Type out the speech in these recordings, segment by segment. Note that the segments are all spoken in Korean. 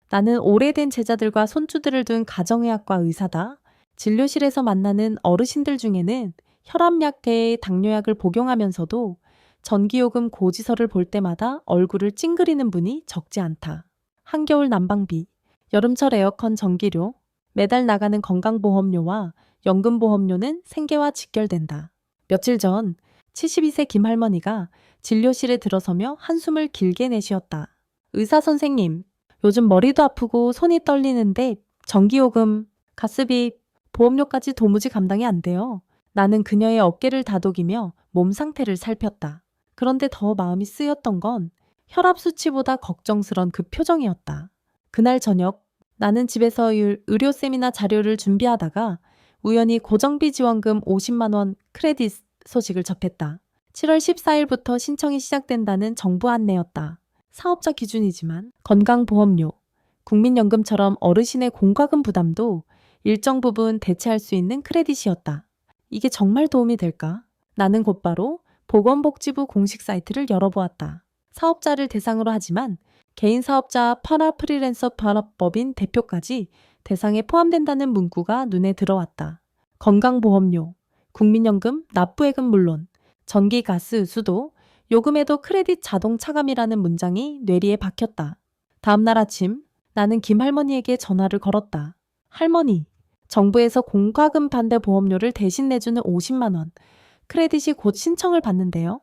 나는 오래된 제자들과 손주들을 둔 가정의학과 의사다. 진료실에서 만나는 어르신들 중에는 혈압약에 당뇨약을 복용하면서도 전기요금 고지서를 볼 때마다 얼굴을 찡그리는 분이 적지 않다. 한겨울 난방비, 여름철 에어컨 전기료, 매달 나가는 건강보험료와 연금보험료는 생계와 직결된다. 며칠 전 72세 김할머니가 진료실에 들어서며 한숨을 길게 내쉬었다. 의사 선생님, 요즘 머리도 아프고 손이 떨리는데 전기요금, 가스비, 보험료까지 도무지 감당이 안 돼요. 나는 그녀의 어깨를 다독이며 몸 상태를 살폈다. 그런데 더 마음이 쓰였던 건 혈압 수치보다 걱정스런 그 표정이었다. 그날 저녁 나는 집에서 의료 세미나 자료를 준비하다가 우연히 고정비 지원금 50만 원 크레딧 소식을 접했다. 7월 14일부터 신청이 시작된다는 정부 안내였다. 사업자 기준이지만 건강보험료, 국민연금처럼 어르신의 공과금 부담도 일정 부분 대체할 수 있는 크레딧이었다. 이게 정말 도움이 될까? 나는 곧바로 보건복지부 공식 사이트를 열어보았다. 사업자를 대상으로 하지만 개인 사업자 파라 프리랜서 파라법인 대표까지 대상에 포함된다는 문구가 눈에 들어왔다. 건강보험료, 국민연금, 납부액은 물론 전기, 가스, 수도, 요금에도 크레딧 자동 차감이라는 문장이 뇌리에 박혔다. 다음날 아침 나는 김할머니에게 전화를 걸었다. 할머니, 정부에서 공과금 반대 보험료를 대신 내주는 50만 원, 크레딧이 곧 신청을 받는데요.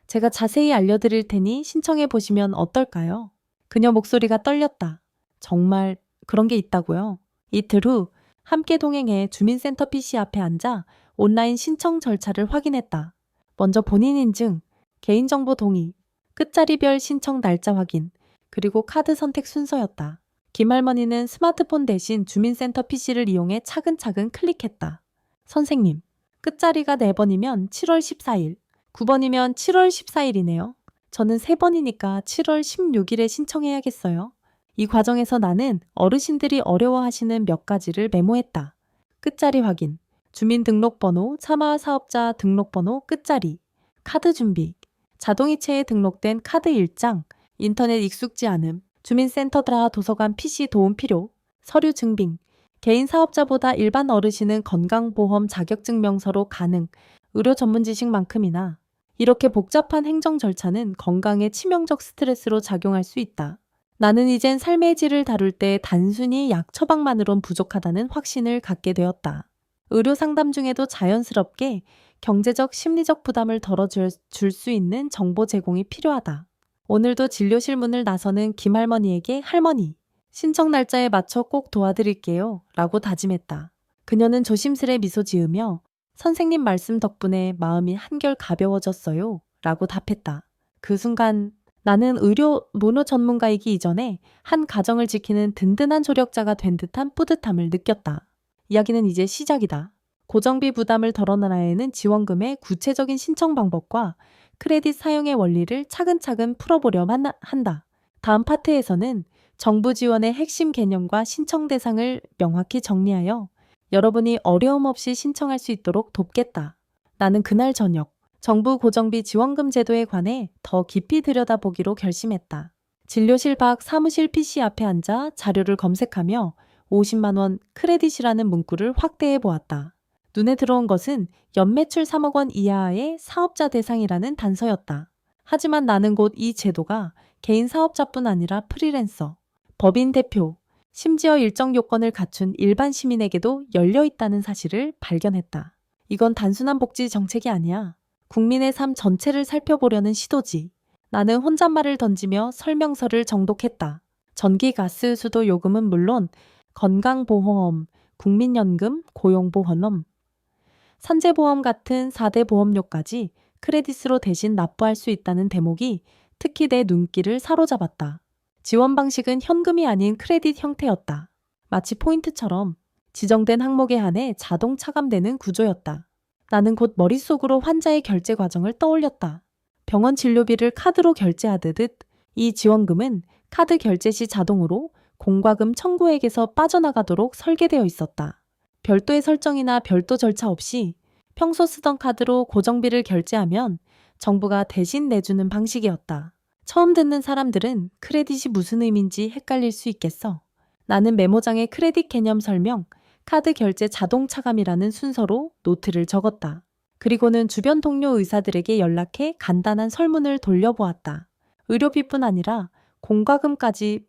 제가 자세히 알려드릴 테니 신청해 보시면 어떨까요? 그녀 목소리가 떨렸다. 정말 그런 게 있다고요? 이틀 후 함께 동행해 주민센터 PC 앞에 앉아 온라인 신청 절차를 확인했다. 먼저 본인 인증, 개인정보 동의, 끝자리별 신청 날짜 확인, 그리고 카드 선택 순서였다. 김할머니는 스마트폰 대신 주민센터 PC를 이용해 차근차근 클릭했다. 선생님, 끝자리가 4번이면 7월 14일, 9번이면 7월 14일이네요. 저는 3번이니까 7월 16일에 신청해야겠어요. 이 과정에서 나는 어르신들이 어려워하시는 몇 가지를 메모했다. 끝자리 확인, 주민등록번호, 참여사업자 등록번호 끝자리, 카드 준비, 자동이체에 등록된 카드 일장, 인터넷 익숙지 않음, 주민센터라 도서관 PC 도움 필요, 서류 증빙, 개인 사업자보다 일반 어르신은 건강보험 자격증명서로 가능, 의료 전문 지식만큼이나 이렇게 복잡한 행정 절차는 건강에 치명적 스트레스로 작용할 수 있다. 나는 이젠 삶의 질을 다룰 때 단순히 약 처방만으론 부족하다는 확신을 갖게 되었다. 의료 상담 중에도 자연스럽게 경제적, 심리적 부담을 덜어줄 수 있는 정보 제공이 필요하다. 오늘도 진료실 문을 나서는 김할머니에게 할머니, 신청 날짜에 맞춰 꼭 도와드릴게요 라고 다짐했다. 그녀는 조심스레 미소 지으며 선생님 말씀 덕분에 마음이 한결 가벼워졌어요 라고 답했다. 그 순간 나는 의료 모노 전문가이기 이전에 한 가정을 지키는 든든한 조력자가 된 듯한 뿌듯함을 느꼈다. 이야기는 이제 시작이다. 고정비 부담을 덜어내는 지원금의 구체적인 신청 방법과 크레딧 사용의 원리를 차근차근 풀어보려 한다. 다음 파트에서는 정부 지원의 핵심 개념과 신청 대상을 명확히 정리하여 여러분이 어려움 없이 신청할 수 있도록 돕겠다. 나는 그날 저녁 정부 고정비 지원금 제도에 관해 더 깊이 들여다보기로 결심했다. 진료실 밖 사무실 PC 앞에 앉아 자료를 검색하며 50만 원 크레딧이라는 문구를 확대해 보았다. 눈에 들어온 것은 연매출 3억 원 이하의 사업자 대상이라는 단서였다. 하지만 나는 곧 이 제도가 개인 사업자뿐 아니라 프리랜서, 법인 대표, 심지어 일정 요건을 갖춘 일반 시민에게도 열려 있다는 사실을 발견했다. 이건 단순한 복지 정책이 아니야. 국민의 삶 전체를 살펴보려는 시도지. 나는 혼잣말을 던지며 설명서를 정독했다. 전기, 가스, 수도 요금은 물론 건강보험, 국민연금, 고용보험, 산재보험 같은 4대 보험료까지 크레딧으로 대신 납부할 수 있다는 대목이 특히 내 눈길을 사로잡았다. 지원 방식은 현금이 아닌 크레딧 형태였다. 마치 포인트처럼 지정된 항목에 한해 자동 차감되는 구조였다. 나는 곧 머릿속으로 환자의 결제 과정을 떠올렸다. 병원 진료비를 카드로 결제하듯 이 지원금은 카드 결제 시 자동으로 공과금 청구액에서 빠져나가도록 설계되어 있었다. 별도의 설정이나 별도 절차 없이 평소 쓰던 카드로 고정비를 결제하면 정부가 대신 내주는 방식이었다. 처음 듣는 사람들은 크레딧이 무슨 의미인지 헷갈릴 수 있겠어. 나는 메모장에 크레딧 개념 설명, 카드 결제 자동 차감이라는 순서로 노트를 적었다. 그리고는 주변 동료 의사들에게 연락해 간단한 설문을 돌려보았다. 의료비뿐 아니라 공과금까지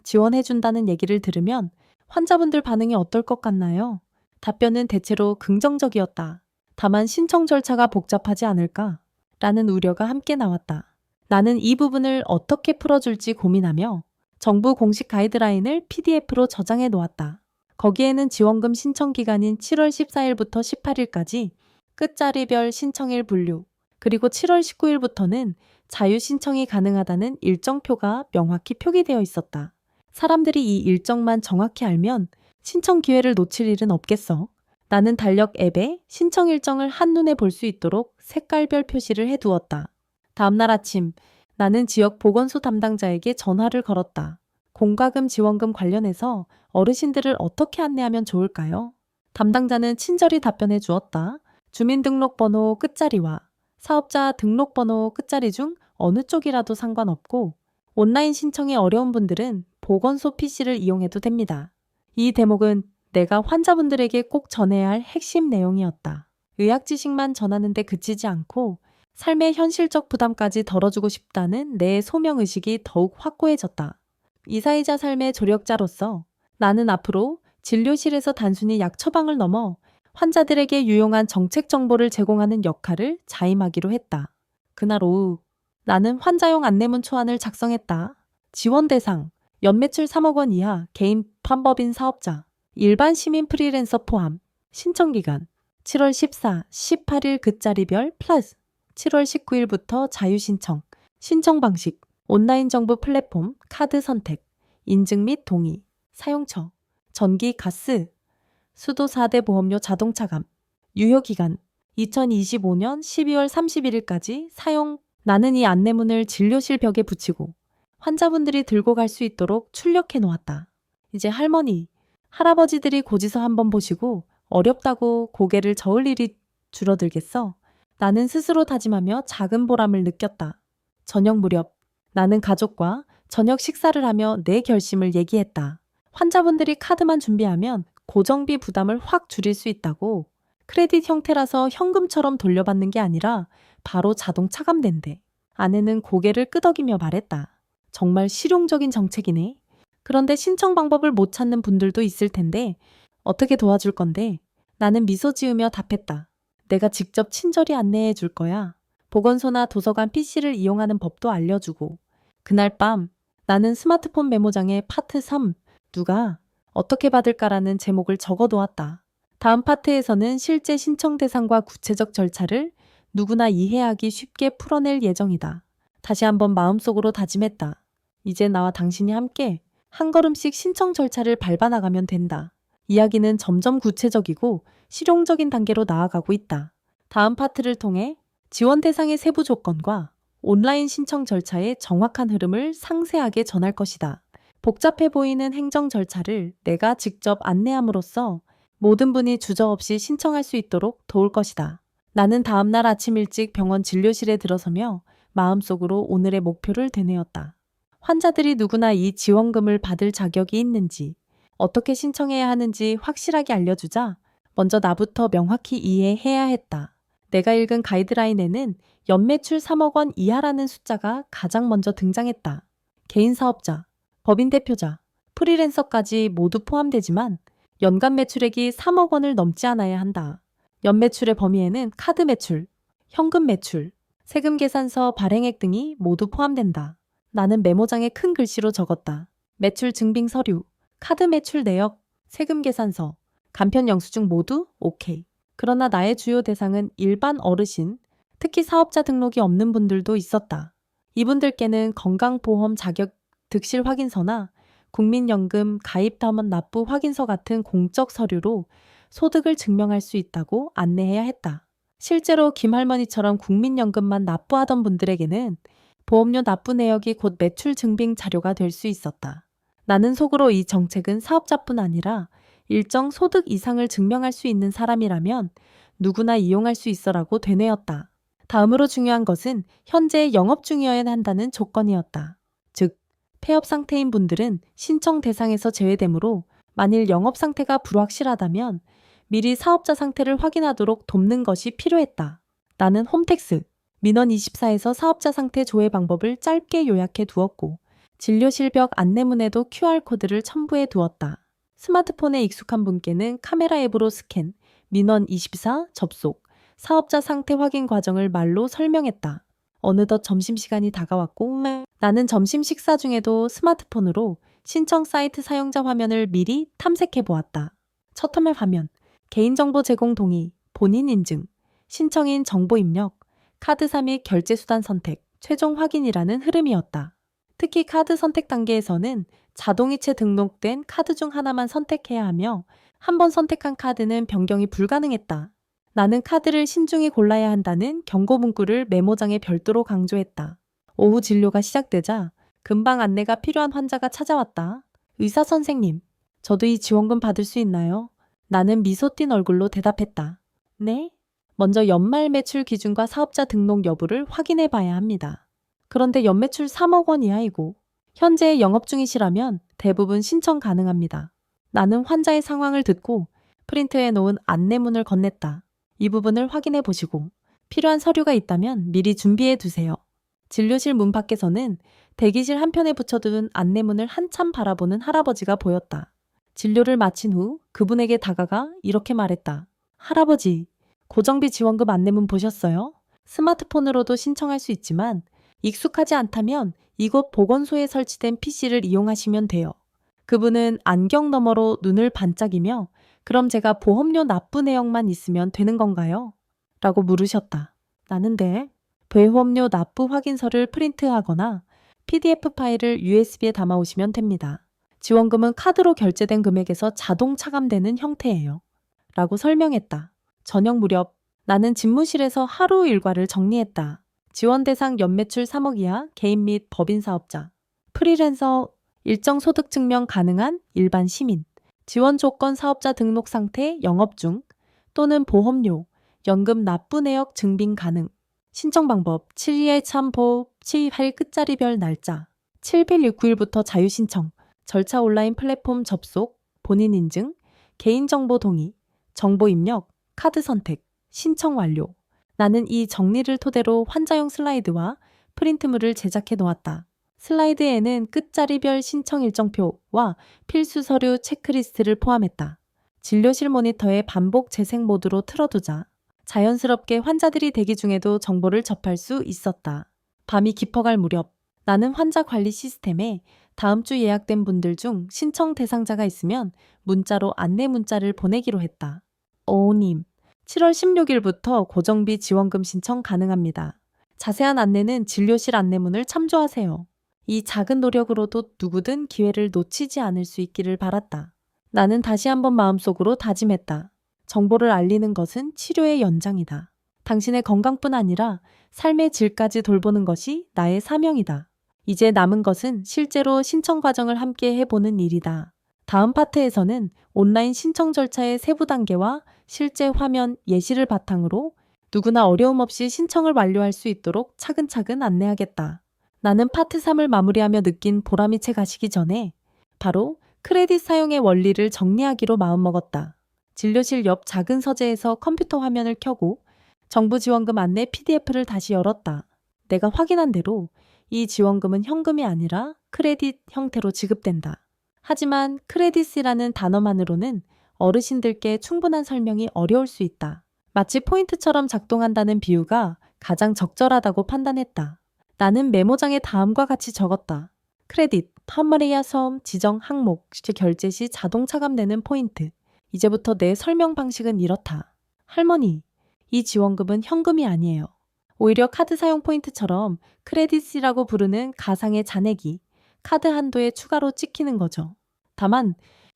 지원해준다는 얘기를 들으면 환자분들 반응이 어떨 것 같나요? 답변은 대체로 긍정적이었다. 다만 신청 절차가 복잡하지 않을까? 라는 우려가 함께 나왔다. 나는 이 부분을 어떻게 풀어줄지 고민하며 정부 공식 가이드라인을 PDF로 저장해 놓았다. 거기에는 지원금 신청 기간인 7월 14일부터 18일까지 끝자리별 신청일 분류, 그리고 7월 19일부터는 자유 신청이 가능하다는 일정표가 명확히 표기되어 있었다. 사람들이 이 일정만 정확히 알면 신청 기회를 놓칠 일은 없겠어. 나는 달력 앱에 신청 일정을 한눈에 볼 수 있도록 색깔별 표시를 해두었다. 다음날 아침, 나는 지역 보건소 담당자에게 전화를 걸었다. 공과금 지원금 관련해서 어르신들을 어떻게 안내하면 좋을까요? 담당자는 친절히 답변해 주었다. 주민등록번호 끝자리와 사업자 등록번호 끝자리 중 어느 쪽이라도 상관없고 온라인 신청이 어려운 분들은 보건소 PC를 이용해도 됩니다. 이 대목은 내가 환자분들에게 꼭 전해야 할 핵심 내용이었다. 의학 지식만 전하는데 그치지 않고 삶의 현실적 부담까지 덜어주고 싶다는 내 소명의식이 더욱 확고해졌다. 이사이자 삶의 조력자로서 나는 앞으로 진료실에서 단순히 약 처방을 넘어 환자들에게 유용한 정책 정보를 제공하는 역할을 자임하기로 했다. 그날 오후 나는 환자용 안내문 초안을 작성했다. 지원 대상, 연매출 3억 원 이하 개인 판법인 사업자, 일반 시민 프리랜서 포함, 신청 기간 7월 14, 18일 끝자리별 플러스 7월 19일부터 자유 신청, 신청 방식, 온라인 정부 플랫폼, 카드 선택, 인증 및 동의, 사용처, 전기, 가스, 수도 4대 보험료 자동 차감, 유효 기간 2025년 12월 31일까지 사용. 나는 이 안내문을 진료실 벽에 붙이고 환자분들이 들고 갈 수 있도록 출력해 놓았다. 이제 할머니, 할아버지들이 고지서 한번 보시고 어렵다고 고개를 저을 일이 줄어들겠어. 나는 스스로 다짐하며 작은 보람을 느꼈다. 저녁 무렵 나는 가족과 저녁 식사를 하며 내 결심을 얘기했다. 환자분들이 카드만 준비하면 고정비 부담을 확 줄일 수 있다고. 크레딧 형태라서 현금처럼 돌려받는 게 아니라 바로 자동 차감된대. 아내는 고개를 끄덕이며 말했다. 정말 실용적인 정책이네. 그런데 신청 방법을 못 찾는 분들도 있을 텐데 어떻게 도와줄 건데? 나는 미소 지으며 답했다. 내가 직접 친절히 안내해 줄 거야. 보건소나 도서관 PC를 이용하는 법도 알려주고. 그날 밤 나는 스마트폰 메모장에 파트 3, 누가 어떻게 받을까라는 제목을 적어놓았다. 다음 파트에서는 실제 신청 대상과 구체적 절차를 누구나 이해하기 쉽게 풀어낼 예정이다. 다시 한번 마음속으로 다짐했다. 이제 나와 당신이 함께 한 걸음씩 신청 절차를 밟아나가면 된다. 이야기는 점점 구체적이고 실용적인 단계로 나아가고 있다. 다음 파트를 통해 지원 대상의 세부 조건과 온라인 신청 절차의 정확한 흐름을 상세하게 전할 것이다. 복잡해 보이는 행정 절차를 내가 직접 안내함으로써 모든 분이 주저없이 신청할 수 있도록 도울 것이다. 나는 다음날 아침 일찍 병원 진료실에 들어서며 마음속으로 오늘의 목표를 되뇌었다. 환자들이 누구나 이 지원금을 받을 자격이 있는지, 어떻게 신청해야 하는지 확실하게 알려주자 먼저 나부터 명확히 이해해야 했다. 내가 읽은 가이드라인에는 연매출 3억 원 이하라는 숫자가 가장 먼저 등장했다. 개인 사업자, 법인 대표자, 프리랜서까지 모두 포함되지만 연간 매출액이 3억 원을 넘지 않아야 한다. 연매출의 범위에는 카드 매출, 현금 매출, 세금 계산서 발행액 등이 모두 포함된다. 나는 메모장에 큰 글씨로 적었다. 매출 증빙 서류, 카드 매출 내역, 세금 계산서, 간편 영수증 모두 오케이. 그러나 나의 주요 대상은 일반 어르신, 특히 사업자 등록이 없는 분들도 있었다. 이분들께는 건강보험 자격 득실 확인서나 국민연금 가입담원 납부 확인서 같은 공적 서류로 소득을 증명할 수 있다고 안내해야 했다. 실제로 김할머니처럼 국민연금만 납부하던 분들에게는 보험료 납부 내역이 곧 매출 증빙 자료가 될 수 있었다. 나는 속으로 이 정책은 사업자뿐 아니라 일정 소득 이상을 증명할 수 있는 사람이라면 누구나 이용할 수 있어라고 되뇌었다. 다음으로 중요한 것은 현재 영업 중이어야 한다는 조건이었다. 즉, 폐업 상태인 분들은 신청 대상에서 제외되므로 만일 영업 상태가 불확실하다면 미리 사업자 상태를 확인하도록 돕는 것이 필요했다. 나는 홈택스, 민원24에서 사업자 상태 조회 방법을 짧게 요약해 두었고 진료실벽 안내문에도 QR코드를 첨부해 두었다. 스마트폰에 익숙한 분께는 카메라 앱으로 스캔, 민원24 접속, 사업자 상태 확인 과정을 말로 설명했다. 어느덧 점심시간이 다가왔고 나는 점심 식사 중에도 스마트폰으로 신청 사이트 사용자 화면을 미리 탐색해 보았다. 첫 화면, 개인정보 제공 동의, 본인 인증, 신청인 정보 입력, 카드사 및 결제수단 선택, 최종 확인이라는 흐름이었다. 특히 카드 선택 단계에서는 자동이체 등록된 카드 중 하나만 선택해야 하며 한 번 선택한 카드는 변경이 불가능했다. 나는 카드를 신중히 골라야 한다는 경고 문구를 메모장에 별도로 강조했다. 오후 진료가 시작되자 금방 안내가 필요한 환자가 찾아왔다. 의사 선생님, 저도 이 지원금 받을 수 있나요? 나는 미소 띤 얼굴로 대답했다. 네? 먼저 연말 매출 기준과 사업자 등록 여부를 확인해 봐야 합니다. 그런데 연매출 3억 원 이하이고 현재 영업 중이시라면 대부분 신청 가능합니다. 나는 환자의 상황을 듣고 프린트해 놓은 안내문을 건넸다. 이 부분을 확인해 보시고 필요한 서류가 있다면 미리 준비해 두세요. 진료실 문 밖에서는 대기실 한편에 붙여둔 안내문을 한참 바라보는 할아버지가 보였다. 진료를 마친 후 그분에게 다가가 이렇게 말했다. 할아버지, 고정비 지원금 안내문 보셨어요? 스마트폰으로도 신청할 수 있지만 익숙하지 않다면 이곳 보건소에 설치된 PC를 이용하시면 돼요. 그분은 안경 너머로 눈을 반짝이며 그럼 제가 보험료 납부 내역만 있으면 되는 건가요? 라고 물으셨다. 나는 보험료 납부 확인서를 프린트하거나 PDF 파일을 USB에 담아오시면 됩니다. 지원금은 카드로 결제된 금액에서 자동 차감되는 형태예요. 라고 설명했다. 저녁 무렵 나는 집무실에서 하루 일과를 정리했다. 지원 대상 연매출 3억 이하 개인 및 법인 사업자, 프리랜서, 일정 소득 증명 가능한 일반 시민, 지원 조건 사업자 등록 상태 영업 중 또는 보험료, 연금 납부 내역 증빙 가능. 신청 방법 7일 참보 7일 끝자리별 날짜 7일 9일부터 자유 신청, 절차 온라인 플랫폼 접속, 본인 인증, 개인정보 동의, 정보 입력, 카드 선택, 신청 완료. 나는 이 정리를 토대로 환자용 슬라이드와 프린트물을 제작해 놓았다. 슬라이드에는 끝자리별 신청 일정표와 필수 서류 체크리스트를 포함했다. 진료실 모니터에 반복 재생 모드로 틀어두자 자연스럽게 환자들이 대기 중에도 정보를 접할 수 있었다. 밤이 깊어갈 무렵 나는 환자 관리 시스템에 다음 주 예약된 분들 중 신청 대상자가 있으면 문자로 안내 문자를 보내기로 했다. 오님, 7월 16일부터 고정비 지원금 신청 가능합니다. 자세한 안내는 진료실 안내문을 참조하세요. 이 작은 노력으로도 누구든 기회를 놓치지 않을 수 있기를 바랐다. 나는 다시 한번 마음속으로 다짐했다. 정보를 알리는 것은 치료의 연장이다. 당신의 건강뿐 아니라 삶의 질까지 돌보는 것이 나의 사명이다. 이제 남은 것은 실제로 신청 과정을 함께 해보는 일이다. 다음 파트에서는 온라인 신청 절차의 세부 단계와 실제 화면 예시를 바탕으로 누구나 어려움 없이 신청을 완료할 수 있도록 차근차근 안내하겠다. 나는 파트 3을 마무리하며 느낀 보람이 채 가시기 전에 바로 크레딧 사용의 원리를 정리하기로 마음먹었다. 진료실 옆 작은 서재에서 컴퓨터 화면을 켜고 정부 지원금 안내 PDF를 다시 열었다. 내가 확인한 대로 이 지원금은 현금이 아니라 크레딧 형태로 지급된다. 하지만 크레딧이라는 단어만으로는 어르신들께 충분한 설명이 어려울 수 있다. 마치 포인트처럼 작동한다는 비유가 가장 적절하다고 판단했다. 나는 메모장에 다음과 같이 적었다. 크레딧, 판머리야 섬, 지정 항목, 결제 시 자동 차감되는 포인트. 이제부터 내 설명 방식은 이렇다. 할머니, 이 지원금은 현금이 아니에요. 오히려 카드 사용 포인트처럼 크레딧이라고 부르는 가상의 잔액이 카드 한도에 추가로 찍히는 거죠. 다만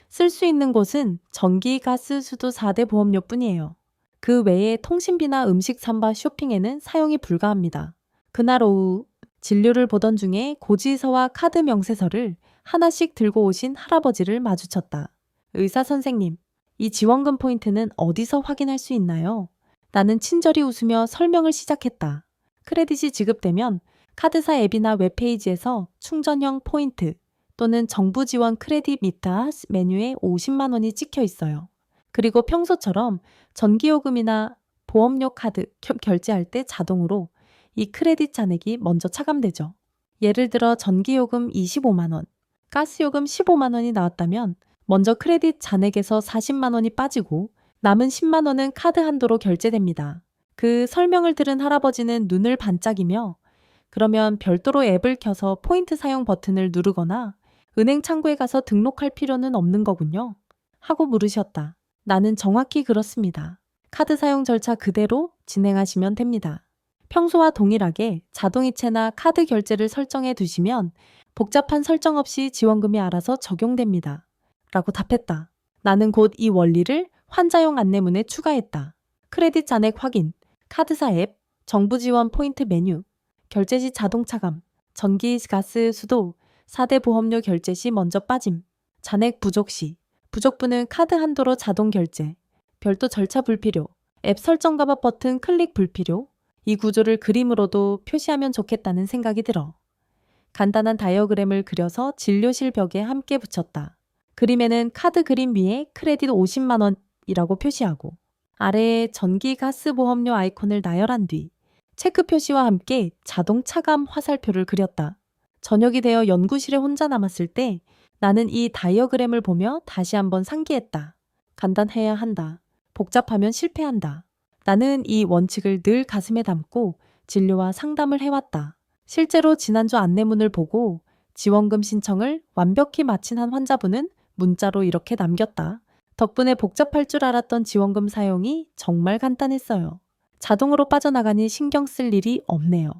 쓸 수 있는 곳은 전기, 가스, 수도 4대 보험료뿐이에요. 그 외에 통신비나 음식 산바, 쇼핑에는 사용이 불가합니다. 그날 오후 진료를 보던 중에 고지서와 카드 명세서를 하나씩 들고 오신 할아버지를 마주쳤다. 의사 선생님, 이 지원금 포인트는 어디서 확인할 수 있나요? 나는 친절히 웃으며 설명을 시작했다. 크레딧이 지급되면 카드사 앱이나 웹페이지에서 충전형 포인트 또는 정부 지원 크레딧 미타 메뉴에 50만 원이 찍혀 있어요. 그리고 평소처럼 전기요금이나 보험료 카드 결제할 때 자동으로 이 크레딧 잔액이 먼저 차감되죠. 예를 들어 전기요금 25만 원, 가스요금 15만 원이 나왔다면 먼저 크레딧 잔액에서 40만 원이 빠지고 남은 10만 원은 카드 한도로 결제됩니다. 그 설명을 들은 할아버지는 눈을 반짝이며 그러면 별도로 앱을 켜서 포인트 사용 버튼을 누르거나 은행 창구에 가서 등록할 필요는 없는 거군요. 하고 물으셨다. 나는 정확히 그렇습니다. 카드 사용 절차 그대로 진행하시면 됩니다. 평소와 동일하게 자동이체나 카드 결제를 설정해 두시면 복잡한 설정 없이 지원금이 알아서 적용됩니다. 라고 답했다. 나는 곧 이 원리를 환자용 안내문에 추가했다. 크레딧 잔액 확인, 카드사 앱, 정부 지원 포인트 메뉴, 결제 시 자동 차감, 전기, 가스, 수도, 4대 보험료 결제 시 먼저 빠짐, 잔액 부족 시, 부족분은 카드 한도로 자동 결제, 별도 절차 불필요, 앱 설정 가봐 버튼 클릭 불필요, 이 구조를 그림으로도 표시하면 좋겠다는 생각이 들어. 간단한 다이어그램을 그려서 진료실 벽에 함께 붙였다. 그림에는 카드 그림 위에 크레딧 50만 원이라고 표시하고 아래에 전기 가스 보험료 아이콘을 나열한 뒤 체크 표시와 함께 자동 차감 화살표를 그렸다. 저녁이 되어 연구실에 혼자 남았을 때 나는 이 다이어그램을 보며 다시 한번 상기했다. 간단해야 한다. 복잡하면 실패한다. 나는 이 원칙을 늘 가슴에 담고 진료와 상담을 해왔다. 실제로 지난주 안내문을 보고 지원금 신청을 완벽히 마친 한 환자분은 문자로 이렇게 남겼다. 덕분에 복잡할 줄 알았던 지원금 사용이 정말 간단했어요. 자동으로 빠져나가니 신경 쓸 일이 없네요.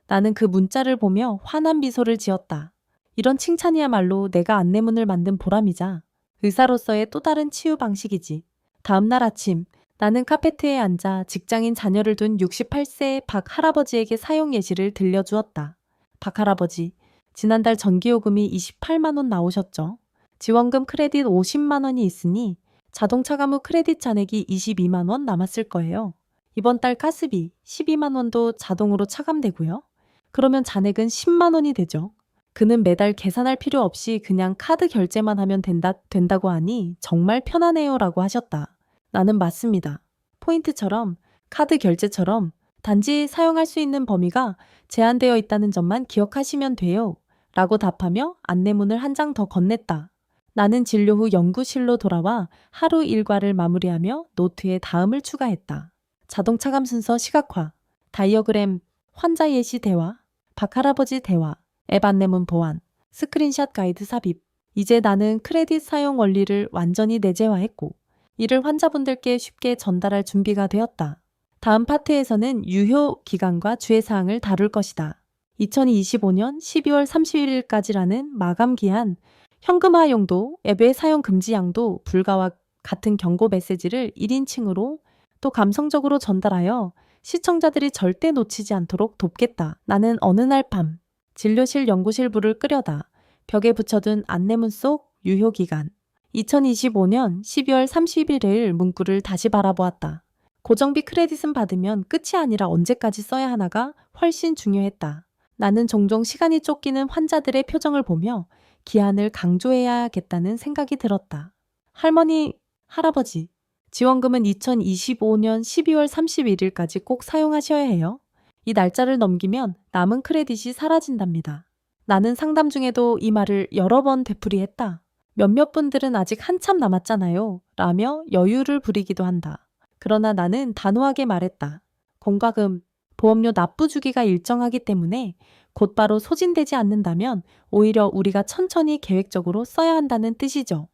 나는 그 문자를 보며 환한 미소를 지었다. 이런 칭찬이야말로 내가 안내문을 만든 보람이자 의사로서의 또 다른 치유 방식이지. 다음 날 아침 나는 카페트에 앉아 직장인 자녀를 둔 68세 박 할아버지에게 사용 예시를 들려주었다. 박 할아버지, 지난달 전기요금이 28만 원 나오셨죠? 지원금 크레딧 50만 원이 있으니 자동차 가무 크레딧 잔액이 22만 원 남았을 거예요. 이번 달 가스비 12만 원도 자동으로 차감되고요. 그러면 잔액은 10만 원이 되죠. 그는 매달 계산할 필요 없이 그냥 카드 결제만 하면 된다고 하니 정말 편하네요 라고 하셨다. 나는 맞습니다. 포인트처럼 카드 결제처럼 단지 사용할 수 있는 범위가 제한되어 있다는 점만 기억하시면 돼요 라고 답하며 안내문을 한 장 더 건넸다. 나는 진료 후 연구실로 돌아와 하루 일과를 마무리하며 노트에 다음을 추가했다. 자동 차감 순서 시각화, 다이어그램, 환자 예시 대화, 박 할아버지 대화, 앱 안내문 보완, 스크린샷 가이드 삽입. 이제 나는 크레딧 사용 원리를 완전히 내재화했고 이를 환자분들께 쉽게 전달할 준비가 되었다. 다음 파트에서는 유효 기간과 주의사항을 다룰 것이다. 2025년 12월 31일까지라는 마감 기한, 현금화 용도, 앱의 사용 금지 양도 불가와 같은 경고 메시지를 1인칭으로 또 감성적으로 전달하여 시청자들이 절대 놓치지 않도록 돕겠다. 나는 어느 날 밤 진료실 연구실 불을 끄려다 벽에 붙여둔 안내문 속 유효기간 2025년 12월 31일 문구를 다시 바라보았다. 고정비 크레딧은 받으면 끝이 아니라 언제까지 써야 하나가 훨씬 중요했다. 나는 종종 시간이 쫓기는 환자들의 표정을 보며 기한을 강조해야겠다는 생각이 들었다. 할머니, 할아버지, 지원금은 2025년 12월 31일까지 꼭 사용하셔야 해요. 이 날짜를 넘기면 남은 크레딧이 사라진답니다. 나는 상담 중에도 이 말을 여러 번 되풀이했다. 몇몇 분들은 아직 한참 남았잖아요. 라며 여유를 부리기도 한다. 그러나 나는 단호하게 말했다. 공과금, 보험료 납부 주기가 일정하기 때문에 곧바로 소진되지 않는다면 오히려 우리가 천천히 계획적으로 써야 한다는 뜻이죠.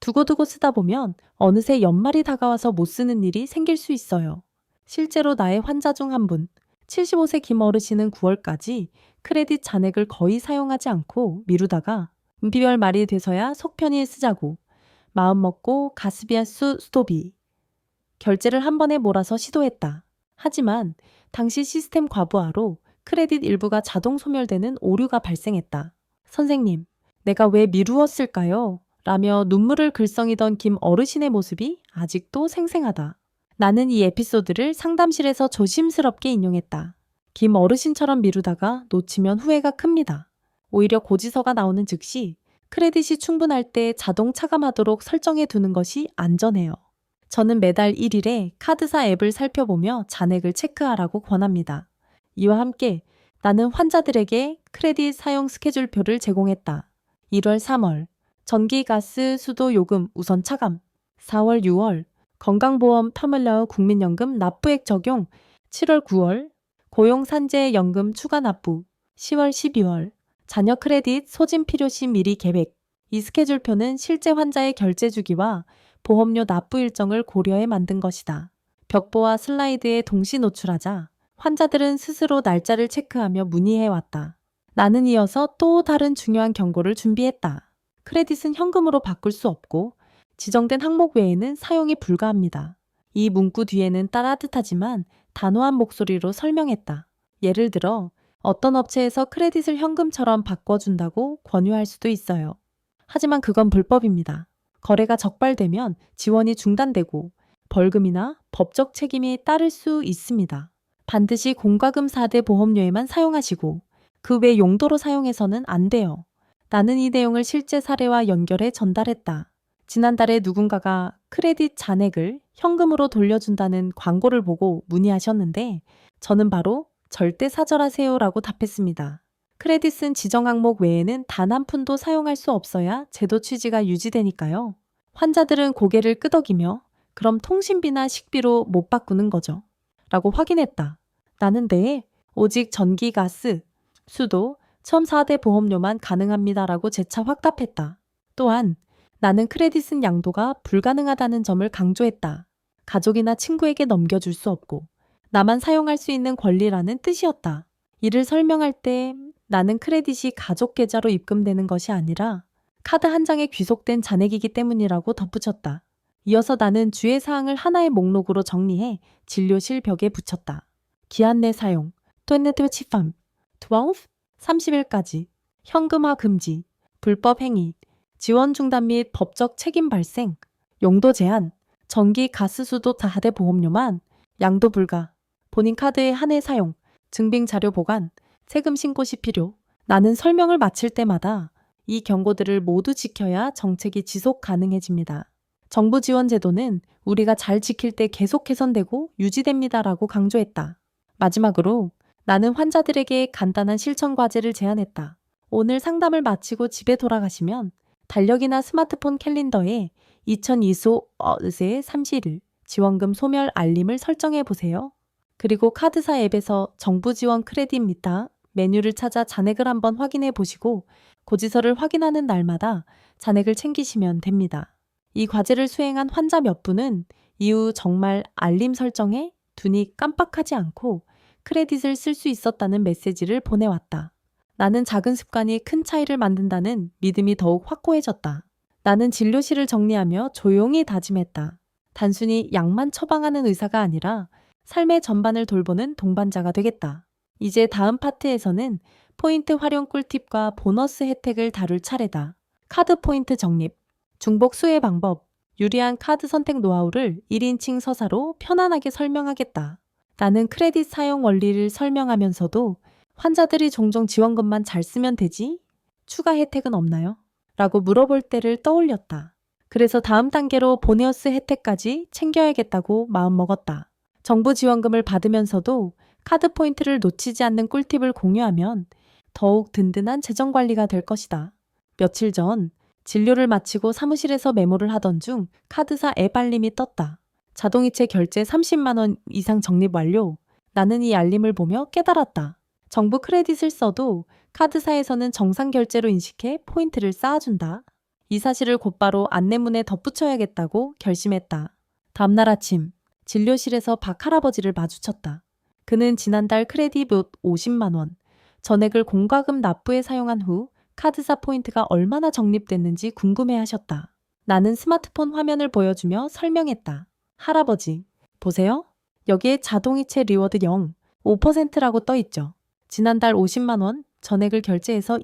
두고두고 쓰다 보면 어느새 연말이 다가와서 못 쓰는 일이 생길 수 있어요. 실제로 나의 환자 중 한 분, 75세 김 어르신은 9월까지 크레딧 잔액을 거의 사용하지 않고 미루다가 은비별 말이 돼서야 속편히 쓰자고 마음먹고 가스비와 수도비 결제를 한 번에 몰아서 시도했다. 하지만 당시 시스템 과부하로 크레딧 일부가 자동 소멸되는 오류가 발생했다. 선생님, 내가 왜 미루었을까요? 라며 눈물을 글썽이던 김 어르신의 모습이 아직도 생생하다. 나는 이 에피소드를 상담실에서 조심스럽게 인용했다. 김 어르신처럼 미루다가 놓치면 후회가 큽니다. 오히려 고지서가 나오는 즉시 크레딧이 충분할 때 자동 차감하도록 설정해 두는 것이 안전해요. 저는 매달 1일에 카드사 앱을 살펴보며 잔액을 체크하라고 권합니다. 이와 함께 나는 환자들에게 크레딧 사용 스케줄표를 제공했다. 1월, 3월 전기, 가스, 수도 요금 우선 차감. 4월, 6월 건강보험 터밀러 국민연금 납부액 적용. 7월, 9월 고용산재연금 추가 납부. 10월, 12월 자녀 크레딧 소진 필요시 미리 계획. 이 스케줄표는 실제 환자의 결제 주기와 보험료 납부 일정을 고려해 만든 것이다. 벽보와 슬라이드에 동시 노출하자 환자들은 스스로 날짜를 체크하며 문의해왔다. 나는 이어서 또 다른 중요한 경고를 준비했다. 크레딧은 현금으로 바꿀 수 없고 지정된 항목 외에는 사용이 불가합니다. 이 문구 뒤에는 따뜻하지만 단호한 목소리로 설명했다. 예를 들어 어떤 업체에서 크레딧을 현금처럼 바꿔준다고 권유할 수도 있어요. 하지만 그건 불법입니다. 거래가 적발되면 지원이 중단되고 벌금이나 법적 책임이 따를 수 있습니다. 반드시 공과금 4대 보험료에만 사용하시고 그 외 용도로 사용해서는 안 돼요. 나는 이 내용을 실제 사례와 연결해 전달했다. 지난달에 누군가가 크레딧 잔액을 현금으로 돌려준다는 광고를 보고 문의하셨는데 저는 바로 절대 사절하세요라고 답했습니다. 크레딧은 지정 항목 외에는 단 한 푼도 사용할 수 없어야 제도 취지가 유지되니까요. 환자들은 고개를 끄덕이며 그럼 통신비나 식비로 못 바꾸는 거죠. 라고 확인했다. 나는 네, 오직 전기, 가스, 수도, 첨 4대 보험료만 가능합니다라고 재차 확답했다. 또한 나는 크레딧은 양도가 불가능하다는 점을 강조했다. 가족이나 친구에게 넘겨줄 수 없고 나만 사용할 수 있는 권리라는 뜻이었다. 이를 설명할 때 나는 크레딧이 가족 계좌로 입금되는 것이 아니라 카드 한 장에 귀속된 잔액이기 때문이라고 덧붙였다. 이어서 나는 주의 사항을 하나의 목록으로 정리해 진료실 벽에 붙였다. 기한 내 사용, 2025, 12, 30일까지, 현금화 금지, 불법 행위, 지원 중단 및 법적 책임 발생, 용도 제한, 전기, 가스, 수도 4대 보험료만, 양도 불가, 본인 카드의 한 해 사용, 증빙 자료 보관, 세금 신고 시 필요. 나는 설명을 마칠 때마다 이 경고들을 모두 지켜야 정책이 지속 가능해집니다. 정부 지원 제도는 우리가 잘 지킬 때 계속 개선되고 유지됩니다라고 강조했다. 마지막으로 나는 환자들에게 간단한 실천 과제를 제안했다. 오늘 상담을 마치고 집에 돌아가시면 달력이나 스마트폰 캘린더에 2025 어제 30일 지원금 소멸 알림을 설정해 보세요. 그리고 카드사 앱에서 정부 지원 크레딧입니다. 메뉴를 찾아 잔액을 한번 확인해 보시고 고지서를 확인하는 날마다 잔액을 챙기시면 됩니다. 이 과제를 수행한 환자 몇 분은 이후 정말 알림 설정에 두니 깜빡하지 않고 크레딧을 쓸 수 있었다는 메시지를 보내왔다. 나는 작은 습관이 큰 차이를 만든다는 믿음이 더욱 확고해졌다. 나는 진료실을 정리하며 조용히 다짐했다. 단순히 약만 처방하는 의사가 아니라 삶의 전반을 돌보는 동반자가 되겠다. 이제 다음 파트에서는 포인트 활용 꿀팁과 보너스 혜택을 다룰 차례다. 카드 포인트 적립, 중복 수혜 방법, 유리한 카드 선택 노하우를 1인칭 서사로 편안하게 설명하겠다. 나는 크레딧 사용 원리를 설명하면서도 환자들이 종종 지원금만 잘 쓰면 되지? 추가 혜택은 없나요? 라고 물어볼 때를 떠올렸다. 그래서 다음 단계로 보너스 혜택까지 챙겨야겠다고 마음먹었다. 정부 지원금을 받으면서도 카드 포인트를 놓치지 않는 꿀팁을 공유하면 더욱 든든한 재정 관리가 될 것이다. 며칠 전 진료를 마치고 사무실에서 메모를 하던 중 카드사 앱 알림이 떴다. 자동이체 결제 30만 원 이상 적립 완료. 나는 이 알림을 보며 깨달았다. 정부 크레딧을 써도 카드사에서는 정상 결제로 인식해 포인트를 쌓아준다. 이 사실을 곧바로 안내문에 덧붙여야겠다고 결심했다. 다음날 아침 진료실에서 박 할아버지를 마주쳤다. 그는 지난달 크레딧 50만 원, 전액을 공과금 납부에 사용한 후 카드사 포인트가 얼마나 적립됐는지 궁금해하셨다. 나는 스마트폰 화면을 보여주며 설명했다. 할아버지, 보세요. 여기에 자동이체 리워드 0, 5%라고 떠있죠. 지난달 50만 원 전액을 결제해서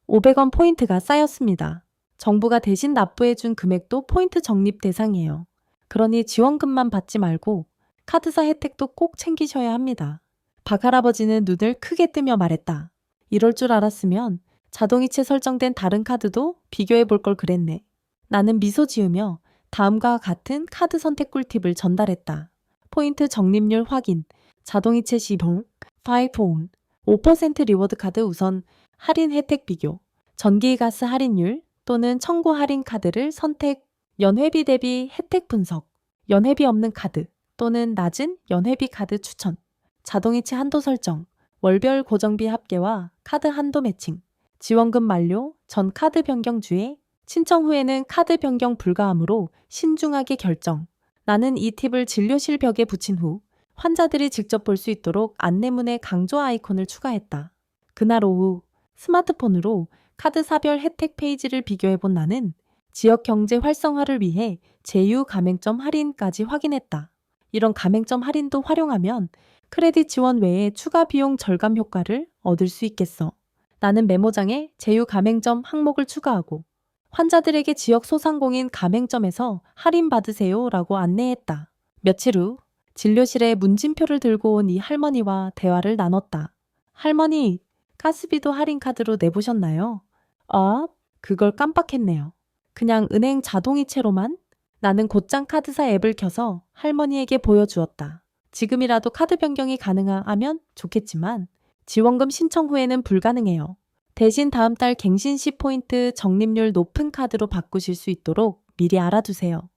500원 포인트가 쌓였습니다. 정부가 대신 납부해준 금액도 포인트 적립 대상이에요. 그러니 지원금만 받지 말고 카드사 혜택도 꼭 챙기셔야 합니다. 박할아버지는 눈을 크게 뜨며 말했다. 이럴 줄 알았으면 자동이체 설정된 다른 카드도 비교해 볼 걸 그랬네. 나는 미소 지으며 다음과 같은 카드 선택 꿀팁을 전달했다. 포인트 적립률 확인, 자동이체 시동, 5온, 5% 리워드 카드 우선 할인 혜택 비교, 전기가스 할인율 또는 청구 할인 카드를 선택, 연회비 대비 혜택 분석, 연회비 없는 카드 또는 낮은 연회비 카드 추천, 자동이체 한도 설정, 월별 고정비 합계와 카드 한도 매칭, 지원금 만료, 전 카드 변경 주의, 신청 후에는 카드 변경 불가하므로 신중하게 결정. 나는 이 팁을 진료실 벽에 붙인 후 환자들이 직접 볼 수 있도록 안내문에 강조 아이콘을 추가했다. 그날 오후 스마트폰으로 카드사별 혜택 페이지를 비교해본 나는 지역 경제 활성화를 위해 제휴 가맹점 할인까지 확인했다. 이런 가맹점 할인도 활용하면 크레딧 지원 외에 추가 비용 절감 효과를 얻을 수 있겠어. 나는 메모장에 제휴 가맹점 항목을 추가하고 환자들에게 지역 소상공인 가맹점에서 할인받으세요 라고 안내했다. 며칠 후 진료실에 문진표를 들고 온 이 할머니와 대화를 나눴다. 할머니, 가스비도 할인 카드로 내보셨나요? 아, 그걸 깜빡했네요. 그냥 은행 자동이체로만? 나는 곧장 카드사 앱을 켜서 할머니에게 보여주었다. 지금이라도 카드 변경이 가능하면 좋겠지만 지원금 신청 후에는 불가능해요. 대신 다음 달 갱신 시 포인트 적립률 높은 카드로 바꾸실 수 있도록 미리 알아두세요.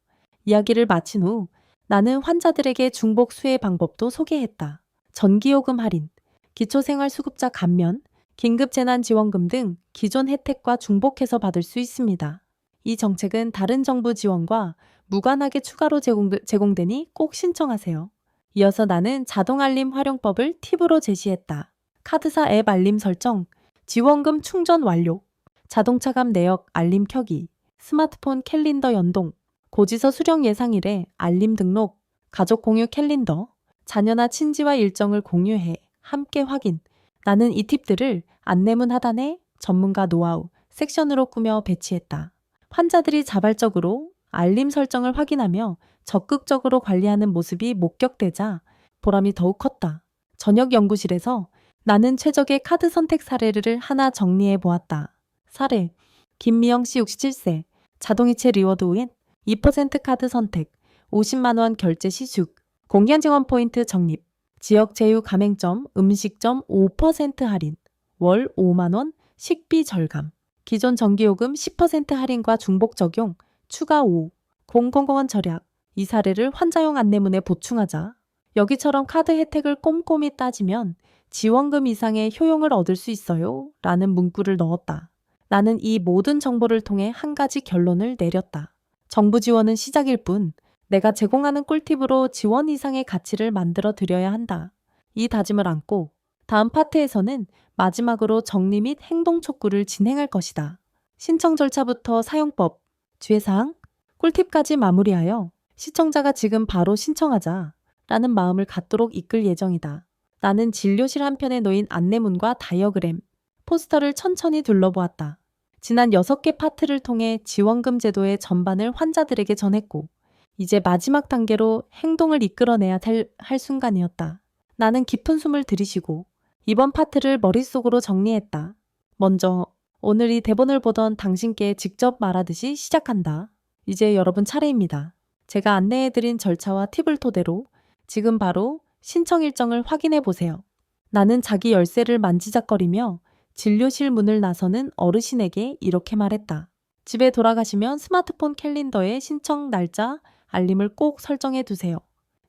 이야기를 마친 후 나는 환자들에게 중복 수혜 방법도 소개했다. 전기요금 할인, 기초생활수급자 감면, 긴급재난지원금 등 기존 혜택과 중복해서 받을 수 있습니다. 이 정책은 다른 정부 지원과 무관하게 추가로 제공되니 꼭 신청하세요. 이어서 나는 자동알림 활용법을 팁으로 제시했다. 카드사 앱 알림 설정, 지원금 충전 완료, 자동차감 내역 알림 켜기, 스마트폰 캘린더 연동, 고지서 수령 예상일에 알림 등록, 가족 공유 캘린더, 자녀나 친지와 일정을 공유해 함께 확인. 나는 이 팁들을 안내문 하단에 전문가 노하우 섹션으로 꾸며 배치했다. 환자들이 자발적으로 알림 설정을 확인하며 적극적으로 관리하는 모습이 목격되자 보람이 더욱 컸다. 저녁 연구실에서 나는 최적의 카드 선택 사례를 하나 정리해 보았다. 사례, 김미영 씨 67세, 자동이체 리워드 후엔 2% 카드 선택, 50만 원 결제 시숙, 공연 지원 포인트 적립, 지역 제휴 가맹점 음식점 5% 할인, 월 5만 원 식비 절감, 기존 전기요금 10% 할인과 중복 적용, 추가 5, 공공공원 절약. 이 사례를 환자용 안내문에 보충하자. 여기처럼 카드 혜택을 꼼꼼히 따지면 지원금 이상의 효용을 얻을 수 있어요 라는 문구를 넣었다. 나는 이 모든 정보를 통해 한 가지 결론을 내렸다. 정부 지원은 시작일 뿐 내가 제공하는 꿀팁으로 지원 이상의 가치를 만들어 드려야 한다. 이 다짐을 안고 다음 파트에서는 마지막으로 정리 및 행동 촉구를 진행할 것이다. 신청 절차부터 사용법, 주의사항, 꿀팁까지 마무리하여 시청자가 지금 바로 신청하자 라는 마음을 갖도록 이끌 예정이다. 나는 진료실 한편에 놓인 안내문과 다이어그램, 포스터를 천천히 둘러보았다. 지난 6개 파트를 통해 지원금 제도의 전반을 환자들에게 전했고 이제 마지막 단계로 행동을 이끌어내야 할 순간이었다. 나는 깊은 숨을 들이쉬고 이번 파트를 머릿속으로 정리했다. 먼저 오늘 이 대본을 보던 당신께 직접 말하듯이 시작한다. 이제 여러분 차례입니다. 제가 안내해드린 절차와 팁을 토대로 지금 바로 신청 일정을 확인해 보세요. 나는 자기 열쇠를 만지작거리며 진료실 문을 나서는 어르신에게 이렇게 말했다. 집에 돌아가시면 스마트폰 캘린더에 신청 날짜, 알림을 꼭 설정해 두세요.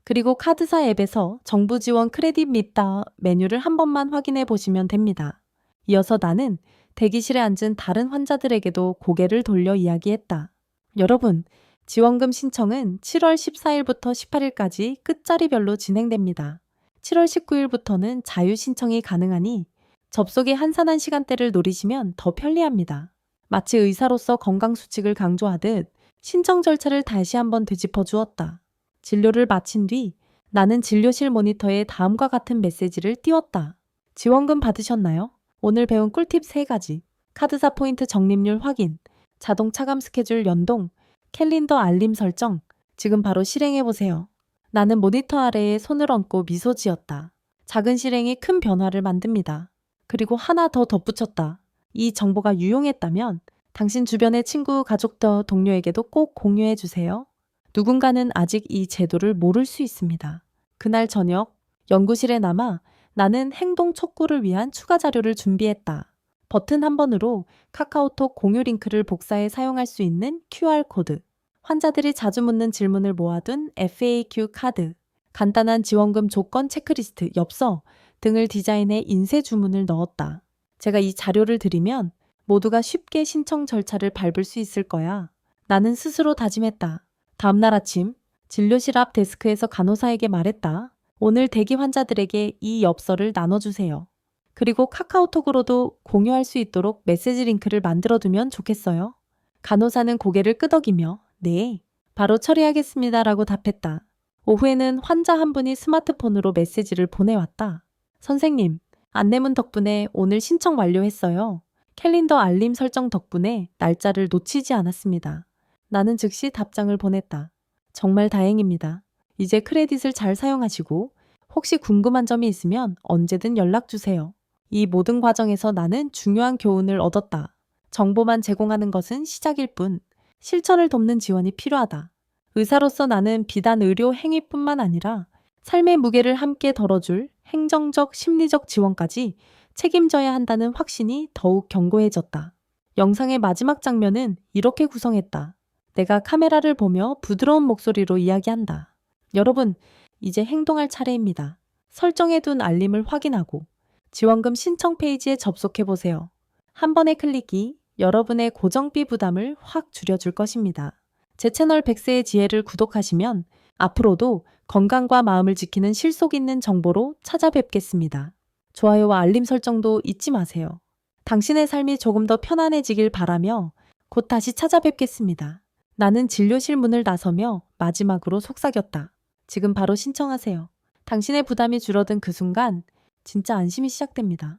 그리고 카드사 앱에서 정부 지원 크레딧 미터 메뉴를 한 번만 확인해 보시면 됩니다. 이어서 나는 대기실에 앉은 다른 환자들에게도 고개를 돌려 이야기했다. 여러분, 지원금 신청은 7월 14일부터 18일까지 끝자리별로 진행됩니다. 7월 19일부터는 자유 신청이 가능하니 접속의 한산한 시간대를 노리시면 더 편리합니다. 마치 의사로서 건강수칙을 강조하듯 신청 절차를 다시 한번 되짚어 주었다. 진료를 마친 뒤 나는 진료실 모니터에 다음과 같은 메시지를 띄웠다. 지원금 받으셨나요? 오늘 배운 꿀팁 3가지. 카드사 포인트 적립률 확인, 자동 차감 스케줄 연동, 캘린더 알림 설정. 지금 바로 실행해보세요. 나는 모니터 아래에 손을 얹고 미소 지었다. 작은 실행이 큰 변화를 만듭니다. 그리고 하나 더 덧붙였다. 이 정보가 유용했다면 당신 주변의 친구, 가족, 동료에게도 꼭 공유해 주세요. 누군가는 아직 이 제도를 모를 수 있습니다. 그날 저녁, 연구실에 남아 나는 행동 촉구를 위한 추가 자료를 준비했다. 버튼 한 번으로 카카오톡 공유 링크를 복사해 사용할 수 있는 QR코드, 환자들이 자주 묻는 질문을 모아둔 FAQ 카드, 간단한 지원금 조건 체크리스트, 엽서 등을 디자인해 인쇄 주문을 넣었다. 제가 이 자료를 드리면 모두가 쉽게 신청 절차를 밟을 수 있을 거야. 나는 스스로 다짐했다. 다음날 아침, 진료실 앞 데스크에서 간호사에게 말했다. 오늘 대기 환자들에게 이 엽서를 나눠주세요. 그리고 카카오톡으로도 공유할 수 있도록 메시지 링크를 만들어두면 좋겠어요. 간호사는 고개를 끄덕이며 네, 바로 처리하겠습니다라고 답했다. 오후에는 환자 한 분이 스마트폰으로 메시지를 보내왔다. 선생님, 안내문 덕분에 오늘 신청 완료했어요. 캘린더 알림 설정 덕분에 날짜를 놓치지 않았습니다. 나는 즉시 답장을 보냈다. 정말 다행입니다. 이제 크레딧을 잘 사용하시고 혹시 궁금한 점이 있으면 언제든 연락 주세요. 이 모든 과정에서 나는 중요한 교훈을 얻었다. 정보만 제공하는 것은 시작일 뿐 실천을 돕는 지원이 필요하다. 의사로서 나는 비단 의료 행위뿐만 아니라 삶의 무게를 함께 덜어줄 행정적, 심리적 지원까지 책임져야 한다는 확신이 더욱 견고해졌다. 영상의 마지막 장면은 이렇게 구성했다. 내가 카메라를 보며 부드러운 목소리로 이야기한다. 여러분, 이제 행동할 차례입니다. 설정해둔 알림을 확인하고 지원금 신청 페이지에 접속해보세요. 한 번의 클릭이 여러분의 고정비 부담을 확 줄여줄 것입니다. 제 채널 100세의 지혜를 구독하시면 앞으로도 건강과 마음을 지키는 실속 있는 정보로 찾아뵙겠습니다. 좋아요와 알림 설정도 잊지 마세요. 당신의 삶이 조금 더 편안해지길 바라며 곧 다시 찾아뵙겠습니다. 나는 진료실 문을 나서며 마지막으로 속삭였다. 지금 바로 신청하세요. 당신의 부담이 줄어든 그 순간 진짜 안심이 시작됩니다.